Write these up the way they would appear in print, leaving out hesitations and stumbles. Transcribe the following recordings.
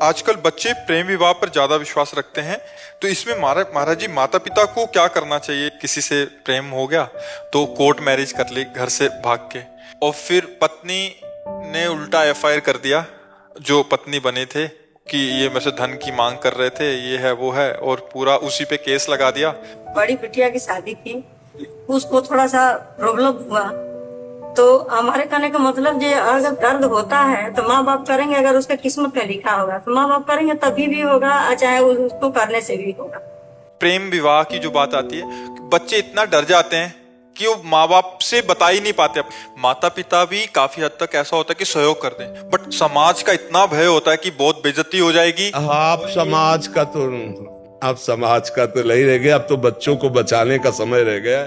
आजकल बच्चे प्रेम विवाह पर ज्यादा विश्वास रखते हैं। तो इसमें महाराज जी, माता पिता को क्या करना चाहिए? किसी से प्रेम हो गया तो कोर्ट मैरिज कर ली घर से भाग के, और फिर पत्नी ने उल्टा एफआईआर कर दिया जो पत्नी बने थे कि ये मेरे से धन की मांग कर रहे थे, ये है वो है, और पूरा उसी पे केस लगा दिया। बड़ी बिटिया की शादी की, उसको थोड़ा सा प्रॉब्लम हुआ, तो हमारे कहने का मतलब ये अगर दर्द होता है तो माँ बाप करेंगे, अगर उसका किस्मत में लिखा होगा तो माँ बाप करेंगे, तभी भी होगा, चाहे उसको करने से भी होगा। प्रेम विवाह की जो बात आती है, बच्चे इतना डर जाते हैं कि वो माँ बाप से बता ही नहीं पाते। माता पिता भी काफी हद तक ऐसा होता है कि सहयोग कर दें, बट समाज का इतना भय होता है कि बहुत बेइज्जती हो जाएगी। आप समाज का तो नहीं रह गया, अब तो बच्चों को बचाने का समय रह गया।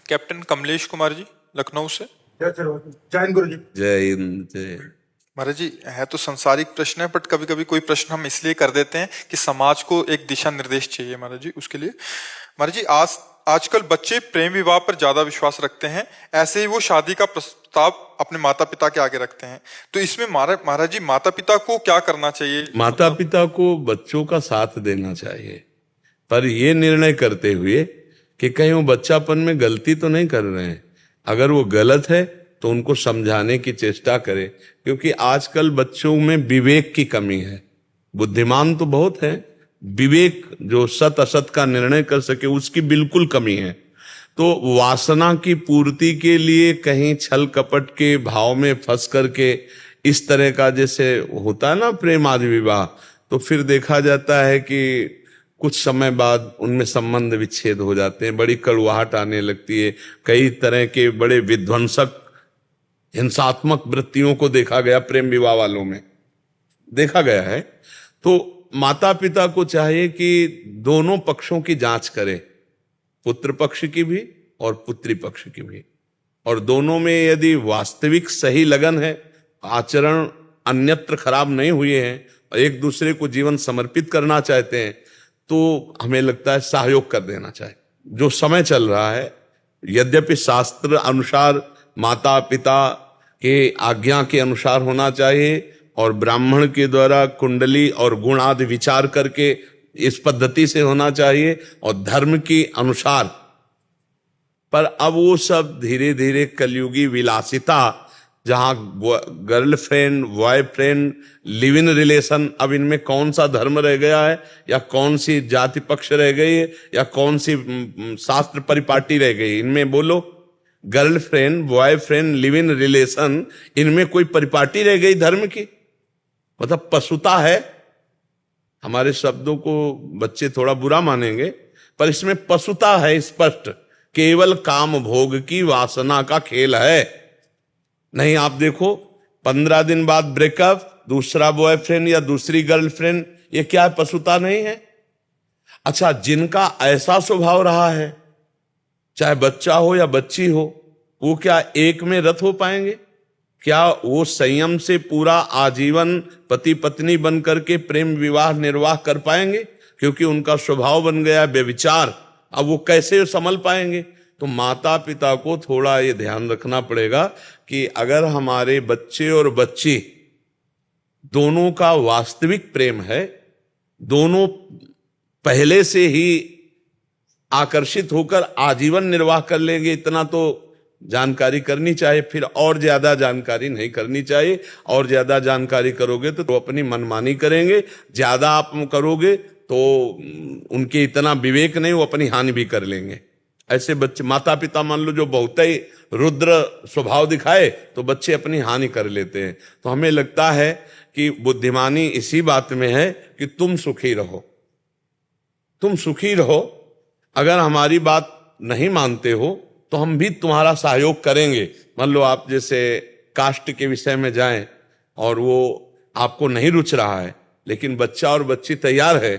कैप्टन कमलेश कुमार जी, लखनऊ से। जय हिंद गुरु जी। जय हिंद। जय महाराज जी, है तो संसारिक प्रश्न है, बट कभी कभी कोई प्रश्न हम इसलिए कर देते हैं कि समाज को एक दिशा निर्देश चाहिए महाराज जी, उसके लिए। महाराज जी, आजकल बच्चे प्रेम विवाह पर ज्यादा विश्वास रखते हैं, ऐसे ही वो शादी का प्रस्ताव अपने माता पिता के आगे रखते हैं। तो इसमें महाराज जी, माता पिता को क्या करना चाहिए? माता पिता को बच्चों का साथ देना चाहिए, पर ये निर्णय करते हुए कि कहीं वो बच्चापन में गलती तो नहीं कर रहे हैं। अगर वो गलत है तो उनको समझाने की चेष्टा करें, क्योंकि आजकल बच्चों में विवेक की कमी है। बुद्धिमान तो बहुत है, विवेक जो सत असत का निर्णय कर सके उसकी बिल्कुल कमी है। तो वासना की पूर्ति के लिए कहीं छल कपट के भाव में फंस करके इस तरह का जैसे होता है ना प्रेम आदि विवाह, तो फिर देखा जाता है कि कुछ समय बाद उनमें संबंध विच्छेद हो जाते हैं, बड़ी कड़वाहट आने लगती है। कई तरह के बड़े विध्वंसक हिंसात्मक वृत्तियों को देखा गया, प्रेम विवाह वालों में देखा गया है। तो माता पिता को चाहिए कि दोनों पक्षों की जांच करें, पुत्र पक्ष की भी और पुत्री पक्ष की भी, और दोनों में यदि वास्तविक सही लगन है, आचरण अन्यत्र खराब नहीं हुए हैं और एक दूसरे को जीवन समर्पित करना चाहते हैं, तो हमें लगता है सहयोग कर देना चाहिए। जो समय चल रहा है, यद्यपि शास्त्र अनुसार माता पिता के आज्ञा के अनुसार होना चाहिए और ब्राह्मण के द्वारा कुंडली और गुण आदि विचार करके इस पद्धति से होना चाहिए और धर्म के अनुसार, पर अब वो सब धीरे धीरे कलयुगी विलासिता, जहां girlfriend boyfriend live in relation, अब इनमें कौन सा धर्म रह गया है, या कौन सी जाति पक्ष रह गई है, या कौन सी शास्त्र परिपाटी रह गई? इनमें बोलो, girlfriend boyfriend live in relation, इनमें कोई परिपाटी रह गई धर्म की? मतलब पशुता है। हमारे शब्दों को बच्चे थोड़ा बुरा मानेंगे, पर इसमें पशुता है स्पष्ट। केवल काम भोग की वासना का खेल है। नहीं, आप देखो 15 दिन बाद ब्रेकअप, दूसरा बॉयफ्रेंड या दूसरी गर्लफ्रेंड, ये क्या है? पशुता नहीं है? अच्छा, जिनका ऐसा स्वभाव रहा है, चाहे बच्चा हो या बच्ची हो, वो क्या एक में रत हो पाएंगे? क्या वो संयम से पूरा आजीवन पति पत्नी बन करके प्रेम विवाह निर्वाह कर पाएंगे? क्योंकि उनका स्वभाव बन गया व्यभिचार, अब वो कैसे संभल पाएंगे? तो माता पिता को थोड़ा ये ध्यान रखना पड़ेगा कि अगर हमारे बच्चे और बच्ची दोनों का वास्तविक प्रेम है, दोनों पहले से ही आकर्षित होकर आजीवन निर्वाह कर लेंगे, इतना तो जानकारी करनी चाहिए। फिर और ज्यादा जानकारी नहीं करनी चाहिए। और ज्यादा जानकारी करोगे तो अपनी मनमानी करेंगे, ज्यादा आप करोगे तो उनके इतना विवेक नहीं, वो अपनी हानि भी कर लेंगे। ऐसे बच्चे, माता पिता मान लो जो बहुत ही रुद्र स्वभाव दिखाए, तो बच्चे अपनी हानि कर लेते हैं। तो हमें लगता है कि बुद्धिमानी इसी बात में है कि तुम सुखी रहो, तुम सुखी रहो। अगर हमारी बात नहीं मानते हो तो हम भी तुम्हारा सहयोग करेंगे। मान लो आप जैसे कास्ट के विषय में जाएं और वो आपको नहीं रुच रहा है, लेकिन बच्चा और बच्ची तैयार है,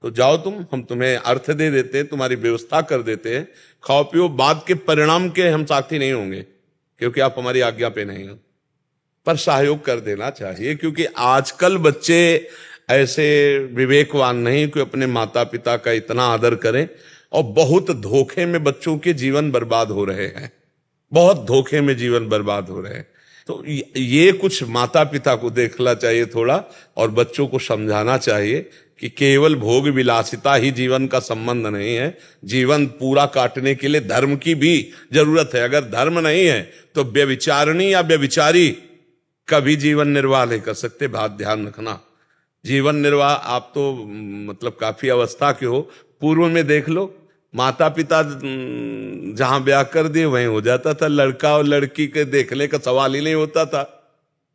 तो जाओ तुम, हम तुम्हें अर्थ दे देते हैं, तुम्हारी व्यवस्था कर देते हैं, खाओ पियो। बाद के परिणाम के हम साथी नहीं होंगे क्योंकि आप हमारी आज्ञा पे नहीं हो, पर सहयोग कर देना चाहिए। क्योंकि आजकल बच्चे ऐसे विवेकवान नहीं कि अपने माता पिता का इतना आदर करें, और बहुत धोखे में बच्चों के जीवन बर्बाद हो रहे हैं, बहुत धोखे में जीवन बर्बाद हो रहे हैं। तो ये कुछ माता पिता को देखना चाहिए थोड़ा, और बच्चों को समझाना चाहिए कि केवल भोग विलासिता ही जीवन का संबंध नहीं है। जीवन पूरा काटने के लिए धर्म की भी जरूरत है। अगर धर्म नहीं है तो व्यभिचारिणी या व्यभिचारी कभी जीवन निर्वाह नहीं कर सकते। बात ध्यान रखना। जीवन निर्वाह, आप तो मतलब काफी अवस्था के हो, पूर्व में देख लो, माता पिता जहां ब्याह कर दिए वहीं हो जाता था। लड़का और लड़की के देखने का सवाल ही नहीं होता था।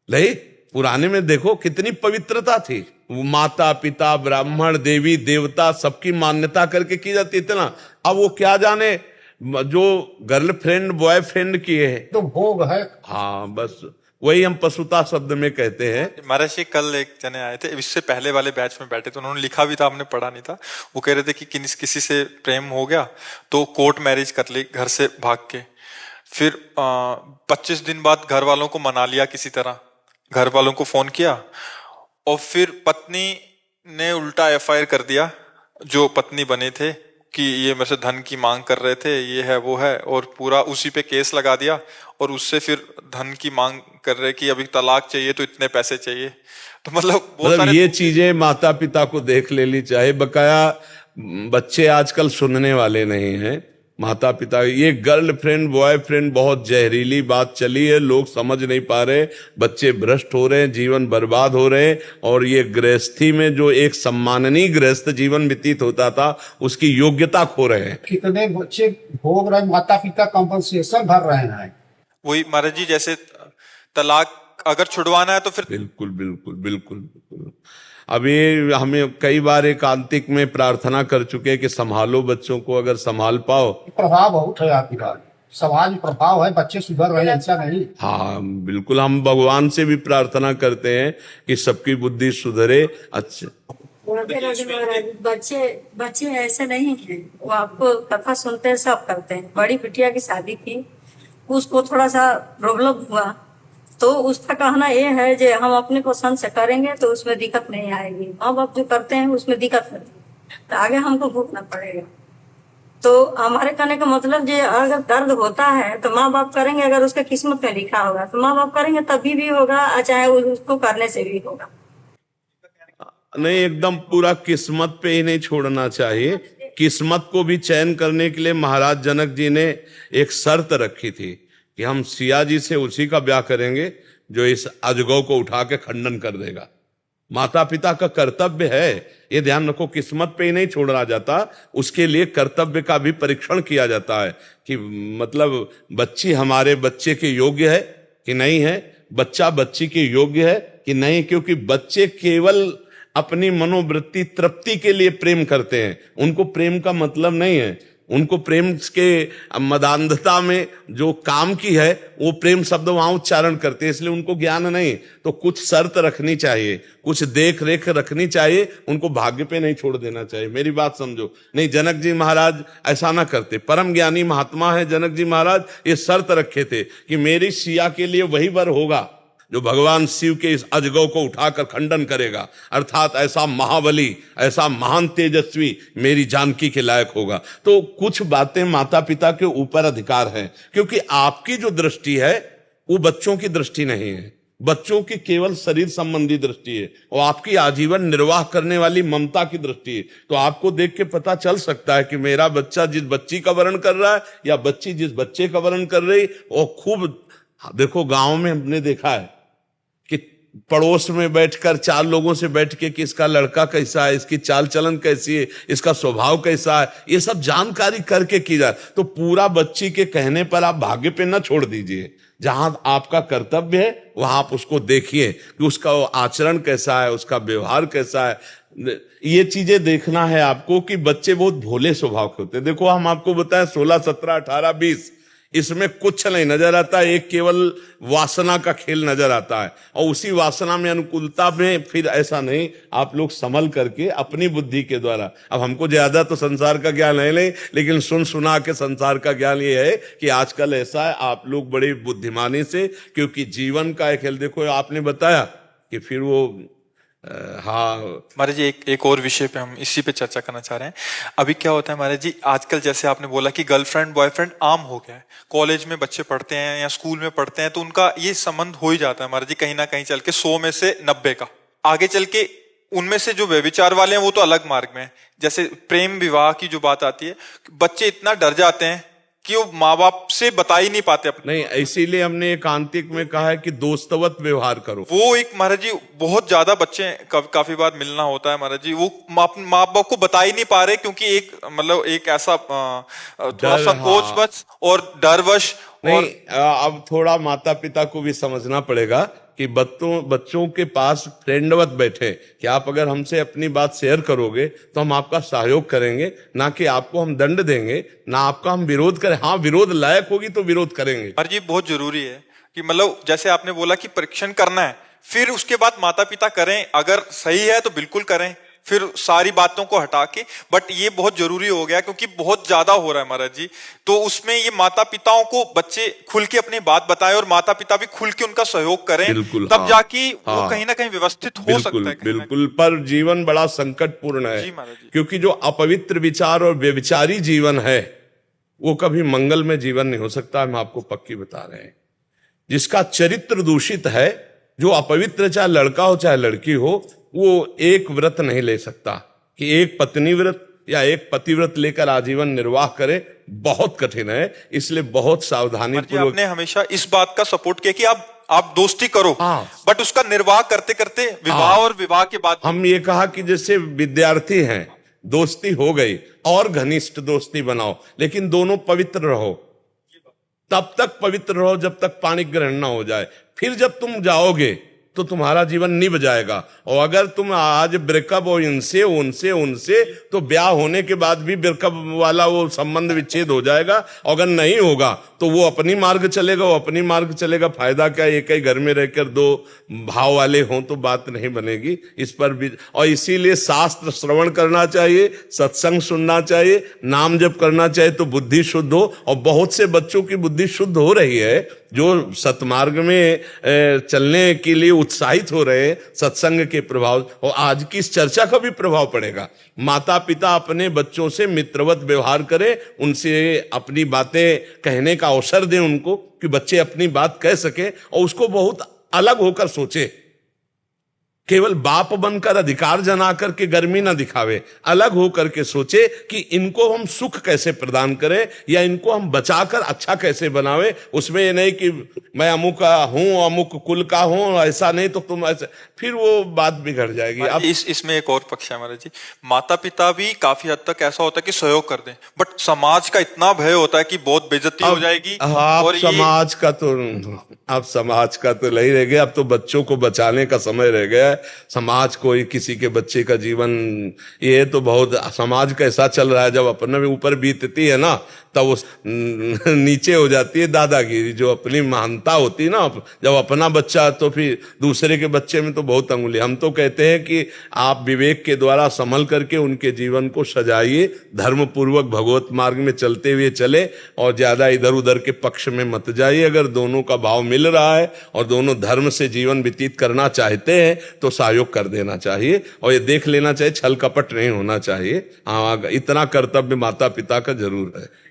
नहीं, पुराने में देखो कितनी पवित्रता थी। वो माता पिता ब्राह्मण देवी देवता सबकी मान्यता करके की जाती थी ना। अब वो क्या जाने जो गर्लफ्रेंड बॉयफ्रेंड किए है तो भोग है। हाँ, बस वही हम पशुता शब्द में कहते हैं। महाराज जी कल एक जने आए थे, इससे पहले वाले बैच में बैठे थे, उन्होंने लिखा भी था, हमने पढ़ा नहीं था। वो कह रहे थे कि किसी से प्रेम हो गया तो कोर्ट मैरिज कर ली घर से भाग के। फिर 25 दिन बाद घर वालों को मना लिया किसी तरह, घर वालों को फोन किया, और फिर पत्नी ने उल्टा FIR कर दिया जो पत्नी बने थे कि ये मेरे से धन की मांग कर रहे थे, ये है वो है, और पूरा उसी पे केस लगा दिया। और उससे फिर धन की मांग कर रहे कि अभी तलाक चाहिए तो इतने पैसे चाहिए। तो मतलब ये चीजें माता पिता को देख लेनी चाहिए। बकाया बच्चे आजकल सुनने वाले नहीं हैं। माता पिता, ये गर्लफ्रेंड बॉयफ्रेंड बहुत जहरीली बात चली है, लोग समझ नहीं पा रहे, बच्चे भ्रष्ट हो रहे हैं, जीवन बर्बाद हो रहे हैं। और ये गृहस्थी में जो एक सम्माननीय गृहस्थ जीवन व्यतीत होता था उसकी योग्यता खो रहे हैं। कितने बच्चे भोग रहे, माता पिता कंपनसेशन भर रहे हैं। वही महाराज जी, जैसे तलाक अगर छुड़वाना है तो फिर बिल्कुल बिल्कुल बिल्कुल बिल्कुल। अभी हमें कई बार एकांतिक में प्रार्थना कर चुके कि संभालो बच्चों को, अगर संभाल पाओ। प्रभाव बहुत है आपकी बात, समाज में प्रभाव है, बच्चे सुधर रहे हैं, ऐसा नहीं। हाँ बिल्कुल, हम भगवान से भी प्रार्थना करते हैं कि सबकी बुद्धि सुधरे। अच्छा, बच्चे ऐसे नहीं हैं, वो आपको कथा सुनते हैं, सब करते हैं। बड़ी बिटिया की शादी की, उसको थोड़ा सा प्रॉब्लम हुआ, तो उसका कहना ये है कि हम अपने पसंद से करेंगे तो उसमें दिक्कत नहीं आएगी। माँ बाप जो करते हैं उसमें दिक्कत है, तो आगे हमको भुगतना पड़ेगा। तो हमारे कहने का मतलब ये, अगर दर्द होता है तो माँ बाप करेंगे, अगर उसके किस्मत में लिखा होगा तो माँ बाप करेंगे, तभी भी होगा, चाहे उसको करने से भी होगा। नहीं, एकदम पूरा किस्मत पे ही नहीं छोड़ना चाहिए। किस्मत को भी चयन करने के लिए महाराज जनक जी ने एक शर्त रखी थी कि हम सिया जी से उसी का ब्याह करेंगे जो इस अजगौ को उठा के खंडन कर देगा। माता पिता का कर्तव्य है, ये ध्यान रखो, किस्मत पे ही नहीं छोड़ा जाता, उसके लिए कर्तव्य का भी परीक्षण किया जाता है कि मतलब बच्ची हमारे बच्चे के योग्य है कि नहीं है, बच्चा बच्ची के योग्य है कि नहीं। क्योंकि बच्चे केवल अपनी मनोवृत्ति तृप्ति के लिए प्रेम करते हैं, उनको प्रेम का मतलब नहीं है। उनको प्रेम के मदान्धता में जो काम की है वो प्रेम शब्द वहां उच्चारण करते हैं, इसलिए उनको ज्ञान नहीं। तो कुछ शर्त रखनी चाहिए, कुछ देख रेख रखनी चाहिए, उनको भाग्य पे नहीं छोड़ देना चाहिए। मेरी बात समझो। नहीं, जनक जी महाराज ऐसा ना करते, परम ज्ञानी महात्मा है जनक जी महाराज, ये शर्त रखे थे कि मेरी सिया के लिए वही वर होगा जो भगवान शिव के इस अजगौ को उठाकर खंडन करेगा, अर्थात ऐसा महाबली, ऐसा महान तेजस्वी मेरी जानकी के लायक होगा। तो कुछ बातें माता पिता के ऊपर अधिकार है, क्योंकि आपकी जो दृष्टि है वो बच्चों की दृष्टि नहीं है, बच्चों की केवल शरीर संबंधी दृष्टि है, और आपकी आजीवन निर्वाह करने वाली ममता की दृष्टि है। तो आपको देख के पता चल सकता है कि मेरा बच्चा जिस बच्ची का वर्ण कर रहा है या बच्ची जिस बच्चे का वर्ण कर रही, और खूब देखो गांव में हमने देखा है कि पड़ोस में बैठकर 4 लोगों से बैठ के कि इसका लड़का कैसा है, इसकी चाल चलन कैसी है, इसका स्वभाव कैसा है, ये सब जानकारी करके की जाए। तो पूरा बच्ची के कहने पर आप भाग्य पे न छोड़ दीजिए। जहां आपका कर्तव्य है वहां आप उसको देखिए कि उसका आचरण कैसा है, उसका व्यवहार कैसा है। ये चीजें देखना है आपको कि बच्चे बहुत भोले स्वभाव के होते हैं। देखो हम आपको बताएं 16, 17, 18, 20 इसमें कुछ नहीं नजर आता, एक केवल वासना का खेल नजर आता है। और उसी वासना में अनुकूलता में फिर ऐसा नहीं, आप लोग संभल करके अपनी बुद्धि के द्वारा, अब हमको ज्यादा तो संसार का ज्ञान है नहीं, लेकिन सुन सुना के संसार का ज्ञान ये है कि आजकल ऐसा है, आप लोग बड़ी बुद्धिमानी से, क्योंकि जीवन का एक खेल, देखो आपने बताया कि फिर वो हाँ, महाराज जी एक और विषय पे हम इसी पे चर्चा करना चाह रहे हैं। अभी क्या होता है महाराज जी, आजकल जैसे आपने बोला कि गर्लफ्रेंड बॉयफ्रेंड आम हो गया है, कॉलेज में बच्चे पढ़ते हैं या स्कूल में पढ़ते हैं तो उनका ये संबंध हो ही जाता है महाराज जी, कहीं ना कहीं चल के 100 में से 90 का। आगे चल के उनमें से जो व्यभिचार वाले हैं वो तो अलग मार्ग में है। जैसे प्रेम विवाह की जो बात आती है, बच्चे इतना डर जाते हैं कि वो माँ बाप से बता ही नहीं पाते अपने। नहीं, इसीलिए हमने एकांतिक में कहा है कि दोस्तवत व्यवहार करो। वो एक महाराज जी बहुत ज्यादा बच्चे काफी बार मिलना होता है महाराज जी, वो माँ बाप को बता ही नहीं पा रहे क्योंकि एक मतलब एक ऐसा थोड़ा संकोच बस और डरवश। नहीं, अब थोड़ा माता पिता को भी समझना पड़ेगा कि बच्चों के पास फ्रेंडवत बैठे कि आप अगर हमसे अपनी बात शेयर करोगे तो हम आपका सहयोग करेंगे, ना कि आपको हम दंड देंगे, ना आपका हम विरोध करें। हाँ, विरोध लायक होगी तो विरोध करेंगे। पर ये बहुत जरूरी है कि मतलब जैसे आपने बोला कि परीक्षण करना है, फिर उसके बाद माता पिता करें, अगर सही है तो बिल्कुल करें, फिर सारी बातों को हटा के। बट ये बहुत जरूरी हो गया क्योंकि बहुत ज्यादा हो रहा है महाराज जी, तो उसमें ये माता पिताओं को बच्चे खुल के अपनी बात बताएं और माता पिता भी खुल के उनका सहयोग करें, तब हाँ, जाके वो हाँ, कहीं ना कहीं व्यवस्थित हो सकता है। बिल्कुल, पर जीवन बड़ा संकटपूर्ण है क्योंकि जो अपवित्र विचार और व्यभिचारी जीवन है वो कभी मंगल में जीवन नहीं हो सकता। हम आपको पक्की बता रहे हैं, जिसका चरित्र दूषित है, जो अपवित्र, चाहे लड़का हो चाहे लड़की हो, वो एक व्रत नहीं ले सकता कि एक पत्नी व्रत या एक पतिव्रत लेकर आजीवन निर्वाह करे। बहुत कठिन है, इसलिए बहुत सावधानी पूर्वक। आपने हमेशा इस बात का सपोर्ट किया कि आप दोस्ती करो, हाँ, बट उसका निर्वाह करते करते विवाह और विवाह के बाद हम ये कहा कि जैसे विद्यार्थी हैं, दोस्ती हो गई और घनिष्ठ दोस्ती बनाओ, लेकिन दोनों पवित्र रहो, तब तक पवित्र रहो जब तक पाणी ग्रहण ना हो जाए। फिर जब तुम जाओगे तो तुम्हारा जीवन निभ जाएगा। और अगर तुम आज ब्रेकअप हो इनसे उनसे उनसे, तो ब्याह होने के बाद भी ब्रेकअप वाला वो संबंध विच्छेद हो जाएगा। अगर नहीं होगा तो वो अपनी मार्ग चलेगा, वो अपनी मार्ग चलेगा। फायदा क्या, एक ही घर में रहकर दो भाव वाले हों तो बात नहीं बनेगी। इस पर भी, और इसीलिए शास्त्र श्रवण करना चाहिए, सत्संग सुनना चाहिए, नाम जप करना चाहिए तो बुद्धि शुद्ध हो। और बहुत से बच्चों की बुद्धि शुद्ध हो रही है जो सतमार्ग में चलने के लिए उत्साहित हो रहे हैं सत्संग के प्रभाव। और आज की इस चर्चा का भी प्रभाव पड़ेगा। माता पिता अपने बच्चों से मित्रवत व्यवहार करें, उनसे अपनी बातें कहने का अवसर दें उनको, कि बच्चे अपनी बात कह सके और उसको बहुत अलग होकर सोचे। केवल बाप बनकर अधिकार जना करके गर्मी ना दिखावे, अलग होकर के सोचे कि इनको हम सुख कैसे प्रदान करें या इनको हम बचाकर अच्छा कैसे बनावे। उसमें ये नहीं कि मैं अमुक का हूं, अमुक कुल का हूं, ऐसा नहीं तो तुम ऐसे, फिर वो बात बिगड़ जाएगी। अब इसमें एक और पक्ष है महाराज जी, माता पिता भी काफी हद तक ऐसा होता है कि सहयोग कर दें, बट समाज का इतना भय होता है कि बहुत बेइज्जती हो जाएगी। और समाज का तो अब समाज का तो नहीं रह गया, अब तो बच्चों को बचाने का समय रह गया है। समाज कोई किसी के बच्चे का जीवन, ये तो बहुत समाज कैसा चल रहा है, जब अपने ऊपर बीतती है ना तब वो नीचे हो जाती है दादागिरी। जो अपनी महानता होती है ना, जब अपना बच्चा तो फिर दूसरे के बच्चे में तो बहुत अंगुली। हम तो कहते हैं कि आप विवेक के द्वारा संभल करके उनके जीवन को सजाइए, धर्म पूर्वक भगवत मार्ग में चलते हुए चले और ज्यादा इधर उधर के पक्ष में मत जाइए। अगर दोनों का भाव मिल रहा है और दोनों धर्म से जीवन व्यतीत करना चाहते हैं तो सहयोग कर देना चाहिए और ये देख लेना चाहिए, छल कपट नहीं होना चाहिए। हाँ, इतना कर्तव्य माता पिता का जरूर है।